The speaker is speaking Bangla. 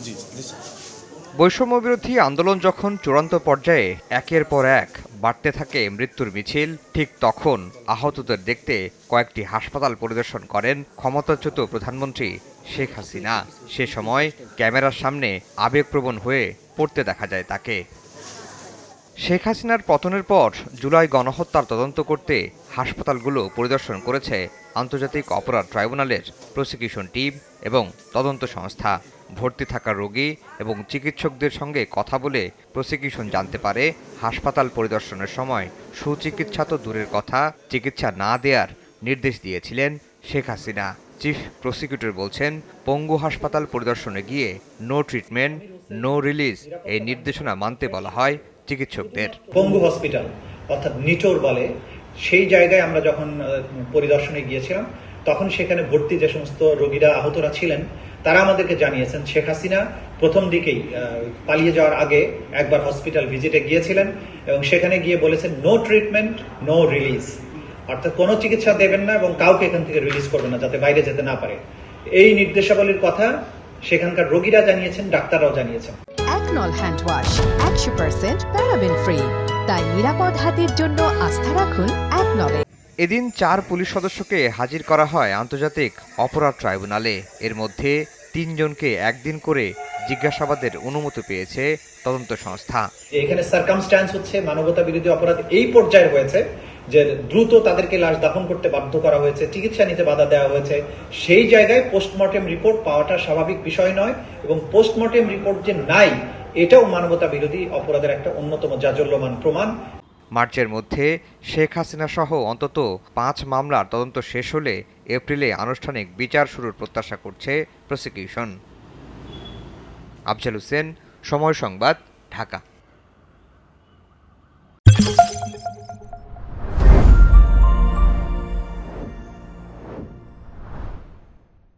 জি জি। বৈষম্যবিরোধী আন্দোলন যখন চূড়ান্ত পর্যায়ে একের পর এক বাড়তে থাকে মৃত্যুর মিছিল, ঠিক তখন আহতদের দেখতে কয়েকটি হাসপাতাল পরিদর্শন করেন ক্ষমতাচ্যুত প্রধানমন্ত্রী শেখ হাসিনা। সে সময় ক্যামেরার সামনে আবেগপ্রবণ হয়ে পড়তে দেখা যায় তাকে। শেখ হাসিনার পতনের পর জুলাই গণহত্যার তদন্ত করতে হাসপাতালগুলো পরিদর্শন করেছে আন্তর্জাতিক অপরাধ ট্রাইব্যুনালের প্রসিকিউশন টিম এবং তদন্ত সংস্থা। ভর্তি থাকা রোগী এবং চিকিৎসকদের সঙ্গে কথা বলে প্রসিকিউশন জানতে পারে হাসপাতাল পরিদর্শনের সময় সুচিকিৎসা তো দূরের কথা, চিকিৎসা না দেওয়ার নির্দেশ দিয়েছিলেন শেখ হাসিনা। চিফ প্রসিকিউটর বলছেন, পঙ্গু হাসপাতাল পরিদর্শনে গিয়ে নো ট্রিটমেন্ট নো রিলিজ এই নির্দেশনা মানতে বলা হয় চিকিৎসকদের। পঙ্গু হসপিটাল অর্থাৎ নিটোর বলে সেই জায়গায় আমরা যখন পরিদর্শনে গিয়েছিলাম তখন সেখানে ভর্তি যে সমস্ত রোগীরা আহতরা ছিলেন তারা আমাদেরকে জানিয়েছেন শেখ হাসিনা প্রথম দিকেই পালিয়ে যাওয়ার আগে একবার হসপিটাল ভিজিটে গিয়েছিলেন এবং সেখানে গিয়ে বলেছেন নো ট্রিটমেন্ট নো রিলিজ, অর্থাৎ কোনো চিকিৎসা দেবেন না এবং কাউকে এখান থেকে রিলিজ করবেন না যাতে বাইরে যেতে না পারে। এই নির্দেশাবলীর কথা সেখানকার রোগীরা জানিয়েছেন, ডাক্তাররাও জানিয়েছেন। একনল হ্যান্ড ওয়াশ 100% প্যারাবেন ফ্রি, তাই নিরাপদ হাতের জন্য আস্থা রাখুন একনলে। এদিন 4 পুলিশ সদস্যকে হাজির করা হয় আন্তর্জাতিক অপরাধ ট্রাইব্যুনালে। এর মধ্যে 3 জনকে একদিন করে জিজ্ঞাসাবাদের অনুমতি পেয়েছে তদন্ত সংস্থা। এখানে সার্কামস্ট্যান্স হচ্ছে মানবতা বিরোধী অপরাধ এই পর্যায়ে হয়েছে যে দ্রুত তাদেরকে লাশ দাফন করতে বাধ্য করা হয়েছে, চিকিৎসা নিতে বাধা দেওয়া হয়েছে। সেই জায়গায় পোস্টমর্টেম রিপোর্ট পাওয়াটা স্বাভাবিক বিষয় নয় এবং পোস্টমর্টেম রিপোর্ট যে নাই এটাও মানবতা বিরোধী অপরাধের একটা অন্যতম জাজল্যমান প্রমাণ। মার্চের মধ্যে শেখ হাসিনা সহ অন্তত 5 মামলার তদন্ত শেষ হলে এপ্রিলে আনুষ্ঠানিক বিচার শুরুর প্রত্যাশা করছে প্রসিকিউশন। আফজাল হোসেন, সময় সংবাদ, ঢাকা।